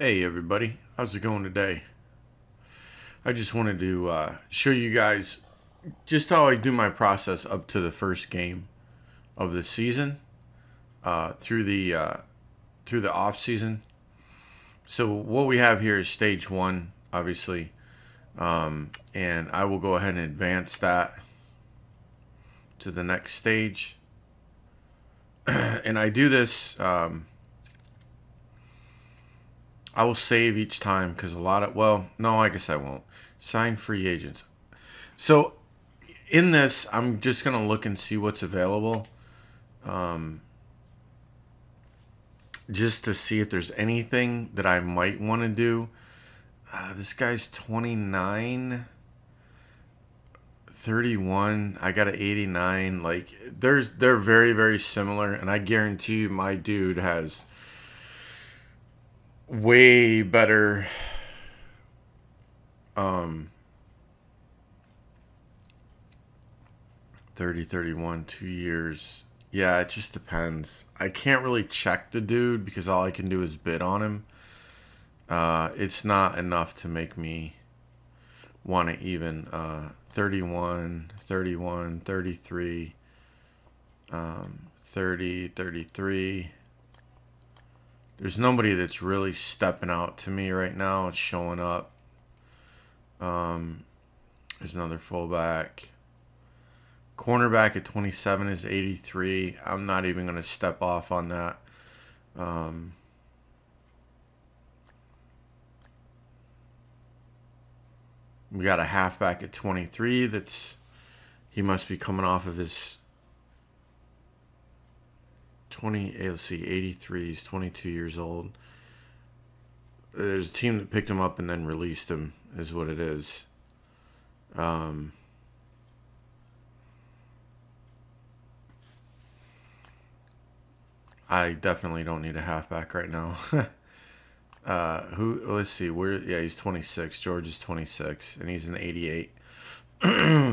Hey everybody, how's it going today? I just wanted to show you guys just how I do my process up to the first game of the season, through the off season. So what we have here is stage one, obviously, and I will go ahead and advance that to the next stage. And I do this. I will save each time because a lot of, well, no, I guess I won't. Sign free agents. So in this, I'm just going to look and see what's available. Just to see if there's anything that I might want to do. This guy's 29, 31. I got an 89. Like, they're very, very similar. And I guarantee you my dude has way better 30, 31, 2 years. Yeah, it just depends. I can't really check the dude because all I can do is bid on him. It's not enough to make me want to even 31, 31, 33, 30, 33. There's nobody that's really stepping out to me right now. It's showing up. There's another fullback. Cornerback at 27 is 83. I'm not even going to step off on that. We got a halfback at 23. He must be coming off of his 20. Let's see, 83. He's 22 years old. There's a team that picked him up and then released him, is what it is. I definitely don't need a halfback right now. Let's see, yeah, he's 26. George is 26, and he's an 88.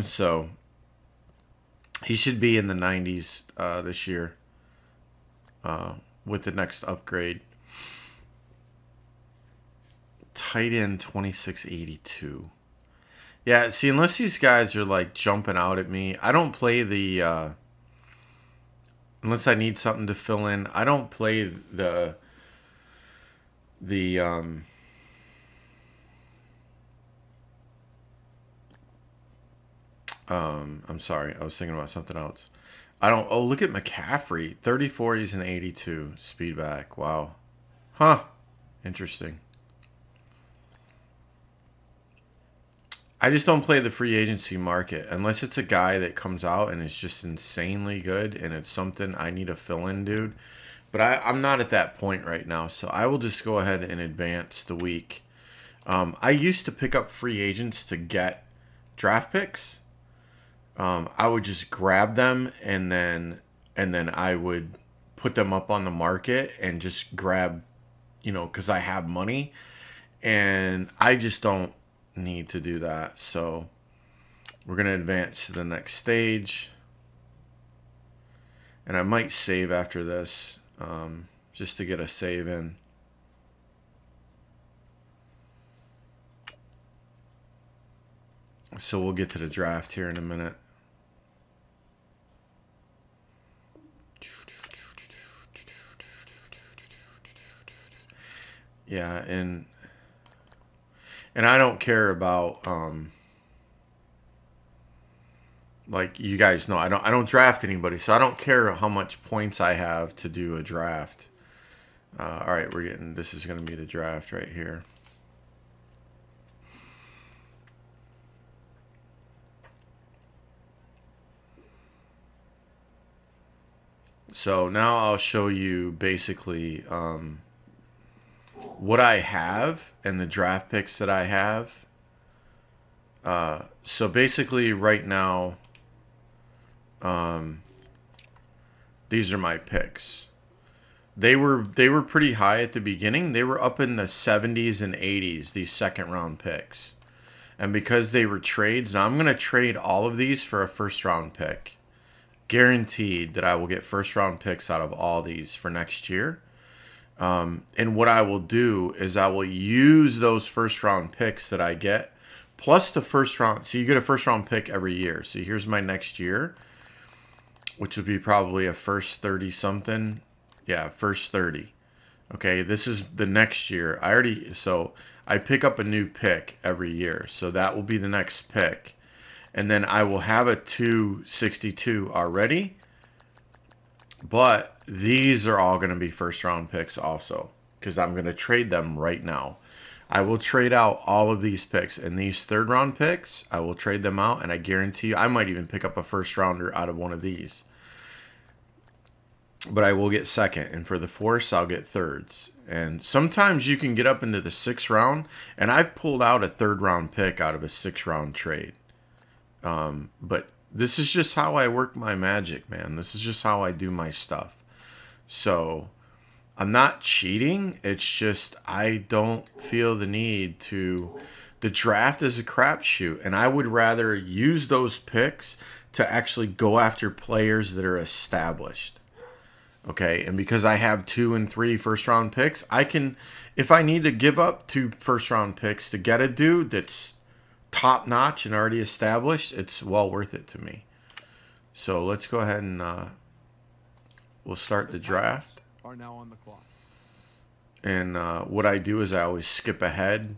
So he should be in the 90s this year with the next upgrade. Tight end 2682. Yeah, see, unless these guys are like jumping out at me, I don't play the unless I need something to fill in. I don't play the I'm sorry, I was thinking about something else. I don't. Oh, look at McCaffrey, 34. He's an 82 speed back. Wow, huh? Interesting. I just don't play the free agency market unless it's a guy that comes out and is just insanely good and it's something I need to fill in, dude. But I'm not at that point right now, so I will just go ahead and advance the week. I used to pick up free agents to get draft picks. I would just grab them and then I would put them up on the market and just grab, because I have money, and I just don't need to do that. So we're going to advance to the next stage, and I might save after this just to get a save in. So we'll get to the draft here in a minute. Yeah, and I don't care about like you guys know, I don't draft anybody, so I don't care how much points I have to do a draft. All right, this is going to be the draft right here. So now I'll show you basically what I have and the draft picks that I have. So basically right now, these are my picks. They were pretty high at the beginning. They were up in the 70s and 80s, these second round picks. And because they were trades, now I'm going to trade all of these for a first round pick. Guaranteed that I will get first round picks out of all these for next year. And what I will do is I will use those first round picks that I get, plus the first round. So you get a first round pick every year. So here's my next year, which would be probably a first 30 something. Yeah, first 30. Okay, this is the next year. So I pick up a new pick every year. So that will be the next pick. And then I will have a 262 already. But these are all going to be first round picks also, because I'm going to trade them right now. I will trade out all of these picks, and these third round picks, I will trade them out, and I guarantee you I might even pick up a first rounder out of one of these. But I will get second, and for the fourths, I'll get thirds. And sometimes you can get up into the 6th round, and I've pulled out a third round pick out of a 6th round trade. But this is just how I work my magic, man. This is just how I do my stuff. So I'm not cheating. It's just I don't feel the need to. The draft is a crapshoot, and I would rather use those picks to actually go after players that are established. Okay, and because I have 2 and 3 first round picks, I can, if I need to give up 2 first round picks to get a dude that's top notch and already established, it's well worth it to me. So let's go ahead and we'll start the draft. Are now on the clock. And what I do is I always skip ahead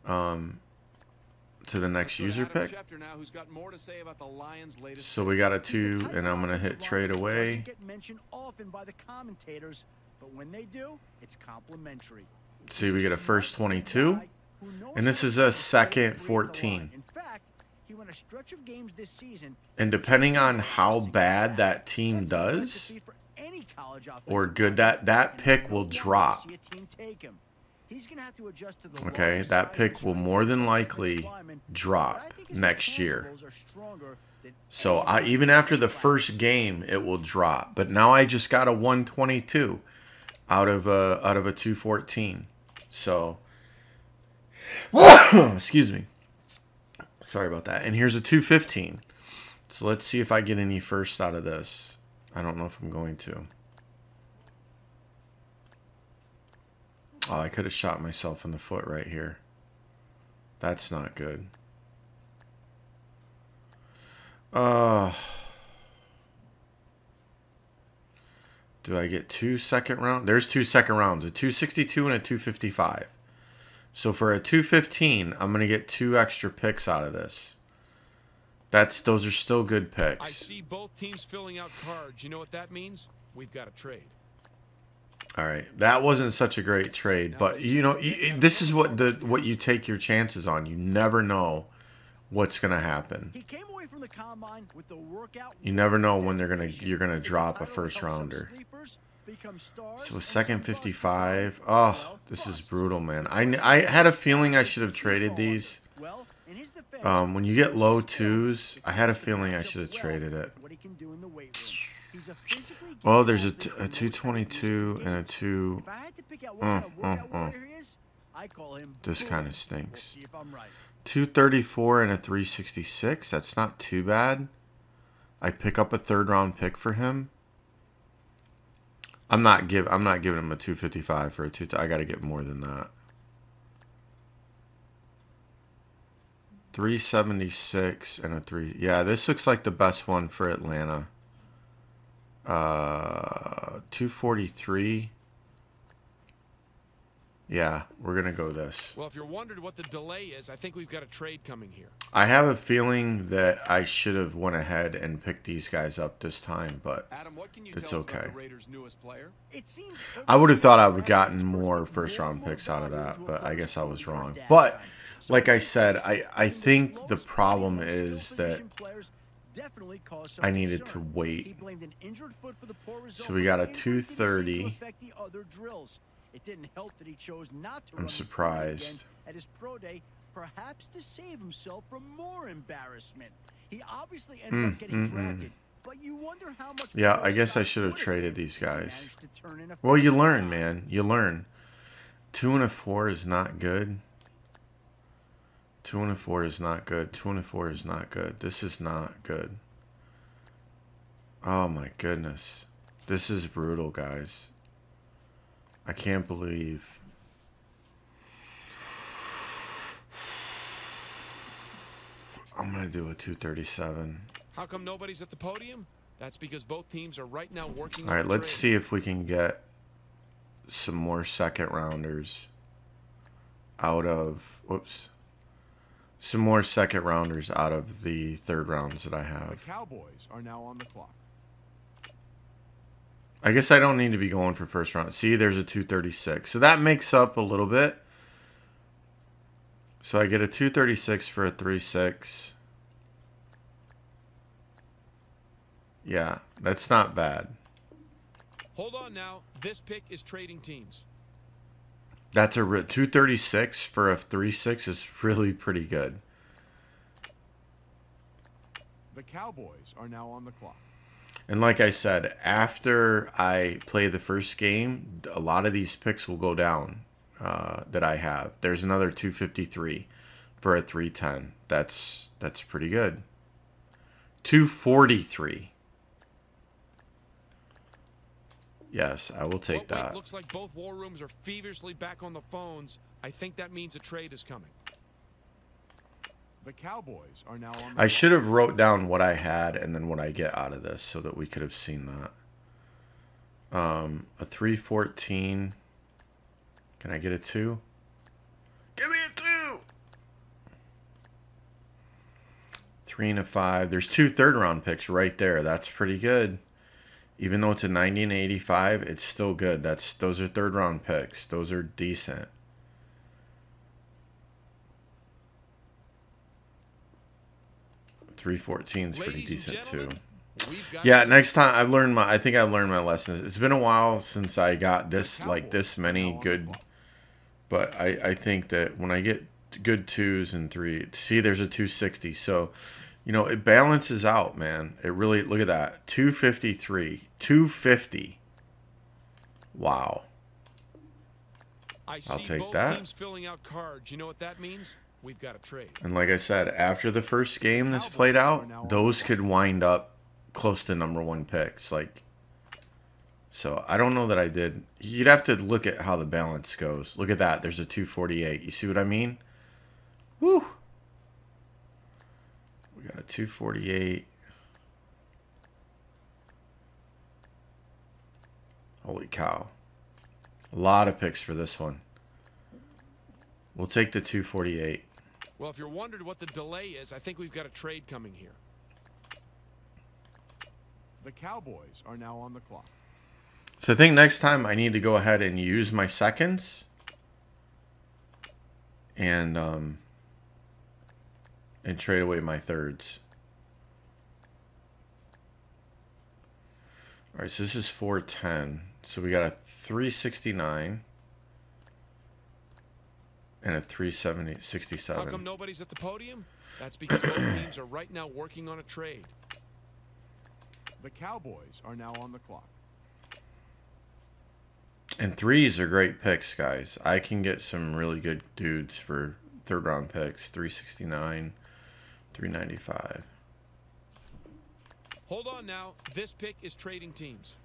to the next user pick. So we got a 2, and I'm gonna hit trade away. See, we get a first 22, and this is a second 14. And depending on how bad that team does or good, that pick will drop. Okay, that pick will more than likely drop next year. So even after the first game, it will drop. But now I just got a 122 out of a 214. So, excuse me. Sorry about that. And here's a 215. So let's see if I get any first out of this. I don't know if I'm going to. Oh, I could have shot myself in the foot right here. That's not good. Do I get 2 second rounds? There's 2 second rounds. A 262 and a 255. So for a 215, I'm going to get 2 extra picks out of this. Those are still good picks. I see both teams filling out cards. You know what that means? We've got a trade. All right, that wasn't such a great trade, but you know, this is what you take your chances on. You never know what's gonna happen. You never know when you're gonna drop a first rounder. So a second 55. Oh, this is brutal, man. I had a feeling I should have traded these. When you get low 2s, I had a feeling I should have traded it. Well, there's a 222 and a 2. This kind of stinks. 234 and a 366. That's not too bad. I pick up a third round pick for him. I'm not giving him a 255 for a 2. I got to get more than that. 376 and a 3. Yeah, this looks like the best one for Atlanta. 243. Yeah, we're going to go this. Well, if you're wondering what the delay is, I think we've got a trade coming here. I have a feeling that I should have went ahead and picked these guys up this time, but it's okay. I would have thought I would have gotten more first round picks out of that, but I guess I was wrong. But like I said, I think the problem is that I needed to wait. So we got a 230. I'm surprised. At his pro day, perhaps to save himself from more embarrassment. He obviously ended up getting drafted, but you wonder how much. Yeah, I guess I should have traded these guys. Well, you learn, man. You learn. 2 and a 4 is not good. 2 and a 4 is not good. 2 and a 4 is not good. This is not good. Oh my goodness. This is brutal, guys. I can't believe. I'm going to do a 237. How come nobody's at the podium? That's because both teams are right now working All on right, a let's trade. see if we can get some more second rounders out of, whoops, some more second rounders out of the third rounds that I have. The Cowboys are now on the clock. I guess I don't need to be going for first round. See, there's a 236. So that makes up a little bit. So I get a 236 for a 3-6. Yeah, that's not bad. Hold on now. This pick is trading teams. That's a 236 for a 3-6 is really pretty good. The Cowboys are now on the clock. And like I said, after I play the first game, a lot of these picks will go down that I have. There's another 253 for a 310. That's pretty good. 243. Yes, I will take that. Looks like both war rooms are feverishly back on the phones. I think that means a trade is coming. The Cowboys are now on the I should have wrote down what I had and then what I get out of this so that we could have seen that. A 314. Can I get a 2? Give me a 2! 3 and a 5. There's 2 third-round picks right there. That's pretty good. Even though it's a 90 and 85, it's still good. Those are third-round picks. Those are decent. $314 is pretty decent too. Yeah, next time I think I've learned my lessons. It's been a while since I got this many good, but I think that when I get good 2s and 3, see, there's a 260. So, you know, it balances out, man. It really, look at that. 253, 250. Wow. I'll take that. Teams filling out cards. You know what that means? We've got a trade. And like I said, after the first game that's played out, those could wind up close to #1 picks. So I don't know that I did. You'd have to look at how the balance goes. Look at that. There's a 248. You see what I mean? Woo! We got a 248. Holy cow. A lot of picks for this one. We'll take the 248. Well, if you're wondering what the delay is, I think we've got a trade coming here. The Cowboys are now on the clock. So I think next time I need to go ahead and use my seconds and trade away my thirds. All right, so this is 410. So we got a 369 and a 367. How come nobody's at the podium? That's because both teams are right now working on a trade. The Cowboys are now on the clock. And 3s are great picks, guys. I can get some really good dudes for third-round picks. 369, 395. Hold on now. This pick is trading teams.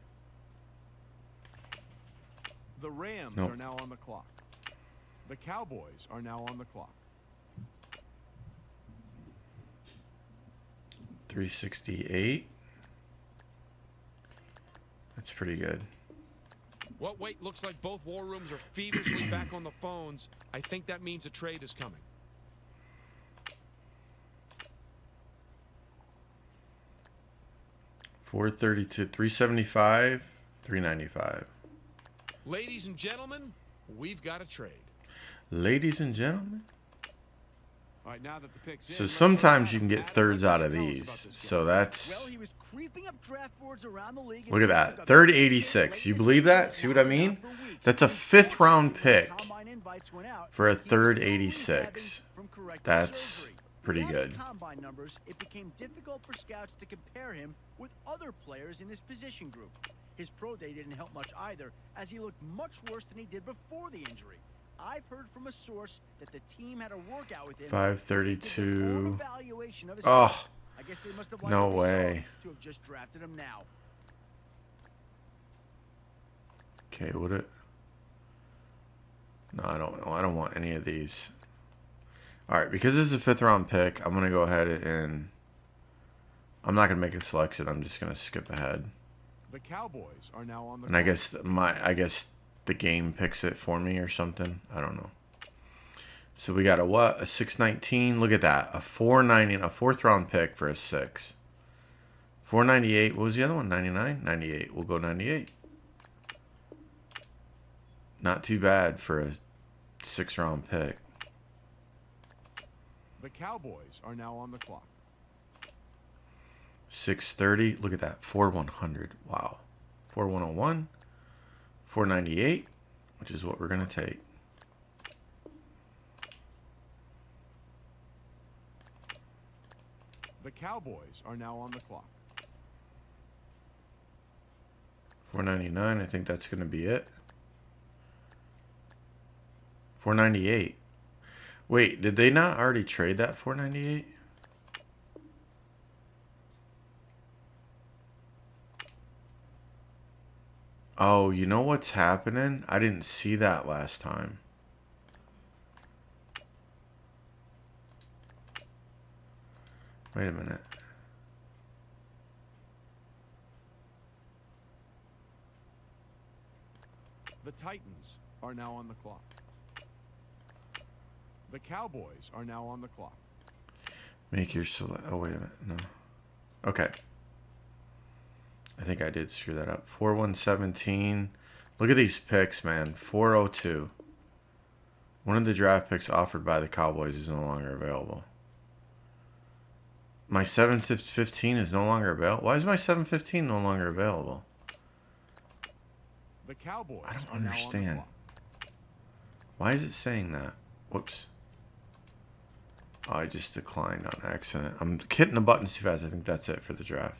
The Rams Nope. are now on the clock. The Cowboys are now on the clock. 368. That's pretty good. Well, wait, looks like both war rooms are feverishly back on the phones. I think that means a trade is coming. $432, 375, 395. Ladies and gentlemen, we've got a trade. Ladies and gentlemen. All right, now that the pick's in, So let's sometimes go you can back. get Adam, thirds what out can of you tell us these. about this So game? Well, that's, he was creeping up draft boards around the league. look at that. Third 86. You believe that? See what I mean? That's a 5th round pick for a third 86. That's pretty good. Combine numbers, it became difficult for scouts to compare him with other players in his position group. His pro day didn't help much either, as he looked much worse than he did before the injury. I've heard from a source that the team had a workout with him. 532. Oh, Oh, no way. To have just drafted him now. Okay, what it? No, I don't know. I don't want any of these. All right, because this is a 5th round pick, I'm going to go ahead and I'm not going to make a selection. I'm just going to skip ahead. The Cowboys are now on the And I guess the game picks it for me or something. I don't know. So we got a what? A 619. Look at that. A 490, a 4th round pick for a 6. 498. What was the other one? 99? 98. We'll go 98. Not too bad for a 6th round pick. The Cowboys are now on the clock. 630. Look at that. 4100. Wow. 4101. 498, which is what we're going to take. The Cowboys are now on the clock. 499. I think that's going to be it. 498. Wait, did they not already trade that 498? Oh, you know what's happening? I didn't see that last time. Wait a minute. The Titans are now on the clock. The Cowboys are now on the clock. Make your select. Oh, wait a minute. No. Okay. I think I did screw that up. 4117. Look at these picks, man. 402. One of the draft picks offered by the Cowboys is no longer available. My 715 is no longer available. Why is my 715 no longer available? The Cowboys I don't are now on the understand. clock. Why is it saying that? Whoops. Oh, I just declined on accident. I'm hitting the buttons too fast. I think that's it for the draft.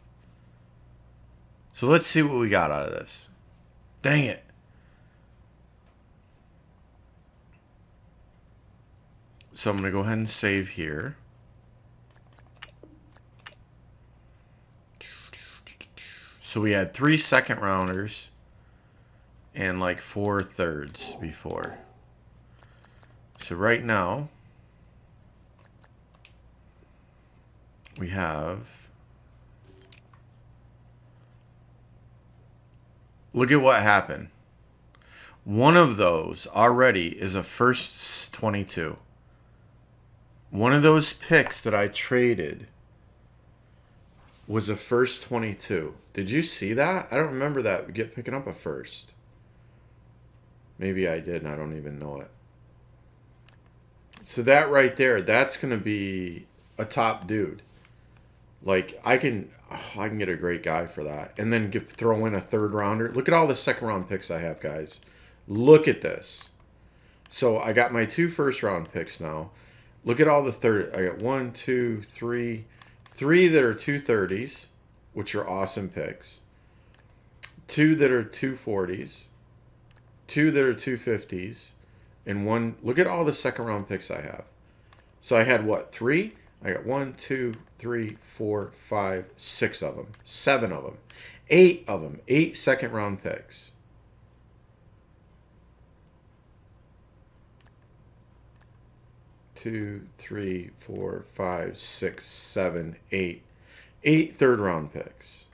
So let's see what we got out of this. Dang it. So I'm going to go ahead and save here. So we had 3 second rounders and like 4 thirds before. So right now we have, look at what happened. One of those already is a first 22. One of those picks that I traded was a first 22. Did you see that? I don't remember that picking up a first. Maybe I did and I don't even know it. So that right there, that's going to be a top dude. Like, I can get a great guy for that. And then throw in a 3rd rounder. Look at all the 2nd round picks I have, guys. Look at this. So I got my 2 1st round picks now. Look at all the third. I got 1, 2, 3. 3 that are 230s, which are awesome picks. 2 that are 240s. 2 that are 250s. And 1. Look at all the 2nd round picks I have. So I had what? 3? I got 1, 2, 3, 4, 5, 6 of them. 7 of them. 8 of them. 8 2nd round picks. 2, 3, 4, 5, 6, 7, 8. 8 3rd round picks.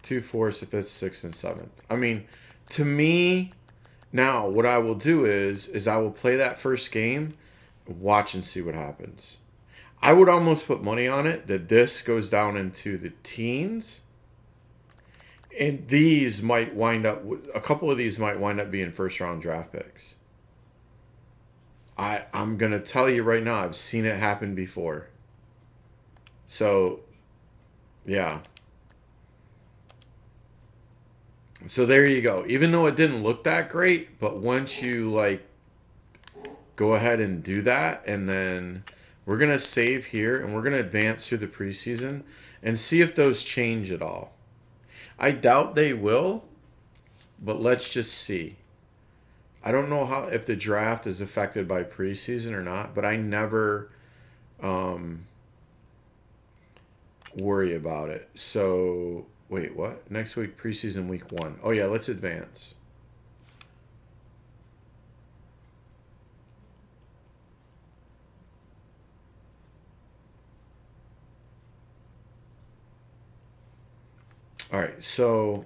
2 4s, 5th, 6th, and 7th. I mean, to me, now what I will do is I will play that first game, watch and see what happens. I would almost put money on it that this goes down into the teens. And these might wind up, a couple of these might wind up being 1st round draft picks. I'm going to tell you right now, I've seen it happen before. So, yeah. So there you go. Even though it didn't look that great, but once you, like, go ahead and do that, and then we're going to save here, and we're going to advance through the preseason and see if those change at all. I doubt they will, but let's just see. I don't know if the draft is affected by preseason or not, but I never worry about it. So, wait, what? Next week, preseason week 1. Oh, yeah, let's advance. All right, so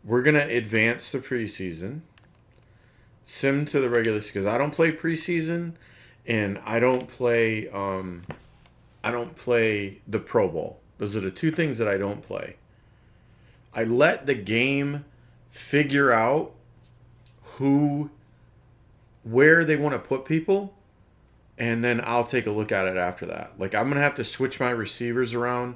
we're going to advance the preseason. Sim to the regular season, because I don't play preseason, and I don't play the Pro Bowl. Those are the two things that I don't play. I let the game figure out where they want to put people, and then I'll take a look at it after that. Like, I'm going to have to switch my receivers around.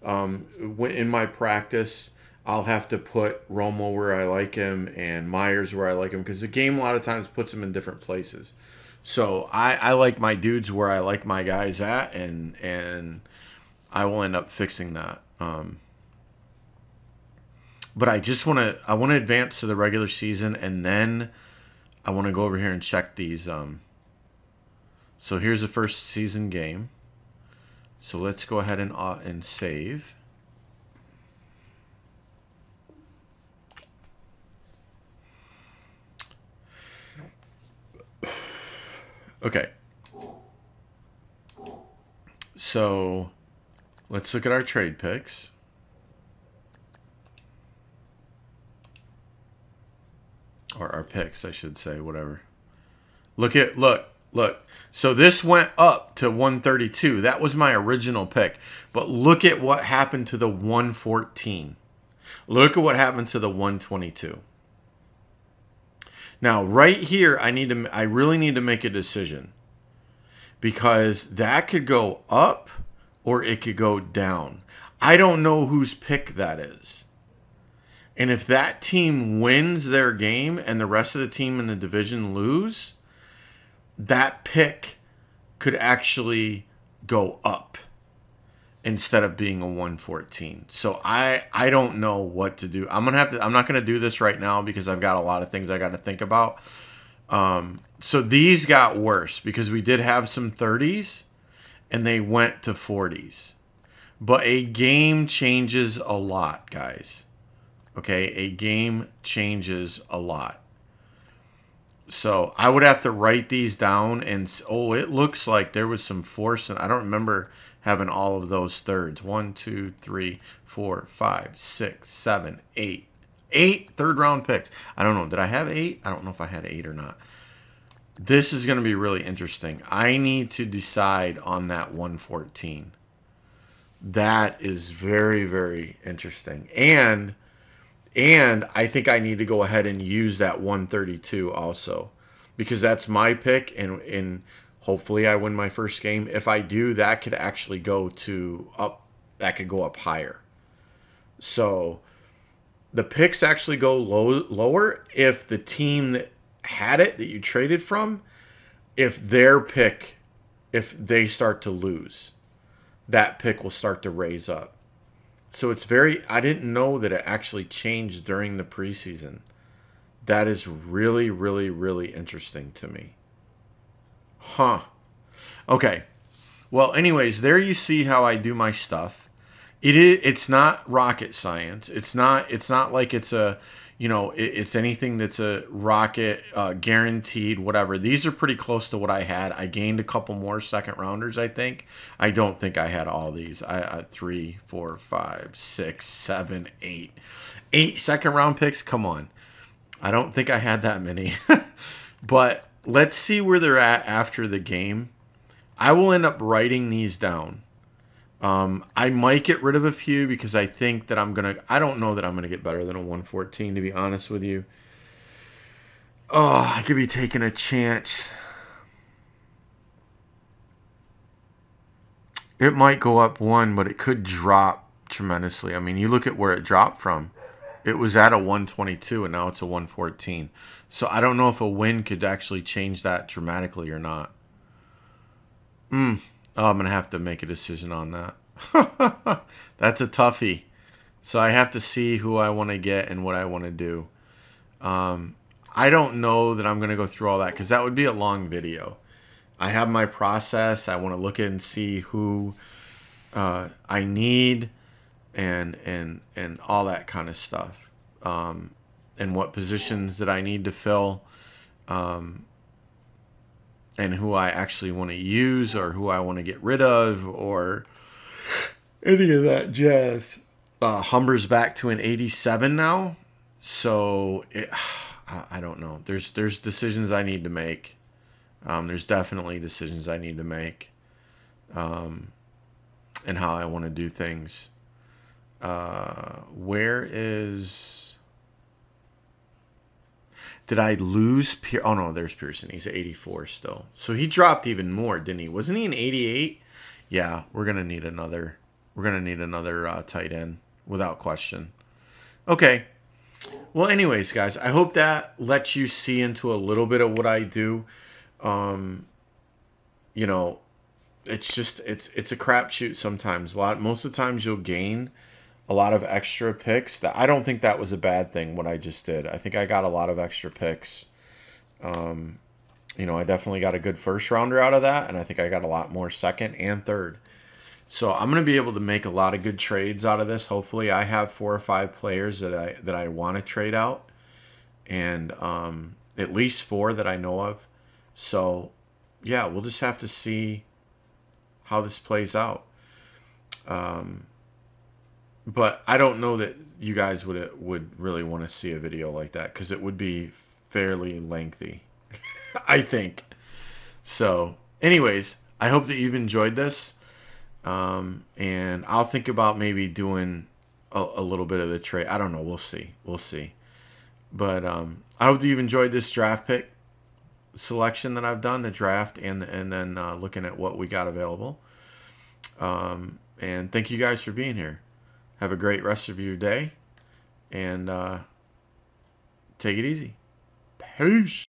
In my practice, I'll have to put Romo where I like him and Myers where I like him, because the game a lot of times puts them in different places. So I like my dudes where I like my guys at, and I will end up fixing that. But I want to advance to the regular season, and then I want to go over here and check these. So here's the first season game. So let's go ahead and save. Okay. So let's look at our trade picks. Or our picks, I should say, whatever. Look. So this went up to 132. That was my original pick. But look at what happened to the 114. Look at what happened to the 122. Now, right here, I really need to make a decision, because that could go up or it could go down. I don't know whose pick that is. And if that team wins their game and the rest of the team in the division lose, that pick could actually go up instead of being a 114. So I don't know what to do. I'm not going to do this right now because I've got a lot of things I got to think about. So these got worse because we did have some 30s and they went to 40s. But a game changes a lot, guys. Okay, a game changes a lot. So I would have to write these down, and oh, it looks like there was some force, and I don't remember having all of those thirds. 1, 2, 3, 4, 5, 6, 7, 8. 8 third-round picks. I don't know. Did I have 8? I don't know if I had 8 or not. This is going to be really interesting. I need to decide on that 114. That is very, very interesting. And I think I need to go ahead and use that 132 also, because that's my pick, and hopefully I win my first game. If I do, that could actually go up higher. So the picks actually go lower if the team that had it, that you traded from, if they start to lose, that pick will start to raise up. So it's I didn't know that it actually changed during the preseason. That is really, really, really interesting to me. Huh. Okay. Well, anyways, there you see how I do my stuff. It's not rocket science. It's not like it's it's anything that's a rocket guaranteed, whatever. These are pretty close to what I had. I gained a couple more second rounders, I think. I don't think I had all these. I 3, 4, 5, 6, 7, 8. 8 second round picks? Come on. I don't think I had that many. But let's see where they're at after the game. I will end up writing these down. I might get rid of a few because I think that I don't know that I'm going to get better than a 114, to be honest with you. Oh, I could be taking a chance. It might go up 1, but it could drop tremendously. I mean, you look at where it dropped from. It was at a 122, and now it's a 114. So I don't know if a win could actually change that dramatically or not. Oh, I'm going to have to make a decision on that. That's a toughie. So I have to see who I want to get and what I want to do. I don't know that I'm going to go through all that because that would be a long video. I have my process. I want to look at and see who I need and all that kind of stuff. And what positions that I need to fill. And who I actually want to use or who I want to get rid of or any of that jazz. Humber's back to an 87 now. So I don't know. There's decisions I need to make. There's definitely decisions I need to make. And how I want to do things. Where is... Did I lose Pearson? Oh, no, there's Pearson. He's at 84 still. So he dropped even more, didn't he? Wasn't he an 88? Yeah, we're going to need another... We're going to need another tight end, without question. Okay. Well, anyways, guys, I hope that lets you see into a little bit of what I do. You know, it's just, it's a crapshoot sometimes. Most of the times you'll gain a lot of extra picks. I don't think that was a bad thing, what I just did. I think I got a lot of extra picks. You know, I definitely got a good first rounder out of that, and I think I got a lot more second and third. So I'm going to be able to make a lot of good trades out of this. Hopefully I have 4 or 5 players that I want to trade out, and at least 4 that I know of. So yeah, we'll just have to see how this plays out. But I don't know that you guys would really want to see a video like that, because it would be fairly lengthy, I think. So anyways, I hope that you've enjoyed this. And I'll think about maybe doing a little bit of the trade. I don't know. We'll see. We'll see. But I hope that you've enjoyed this draft pick selection that I've done, the draft, and then looking at what we got available. And thank you guys for being here. Have a great rest of your day, and take it easy. Peace.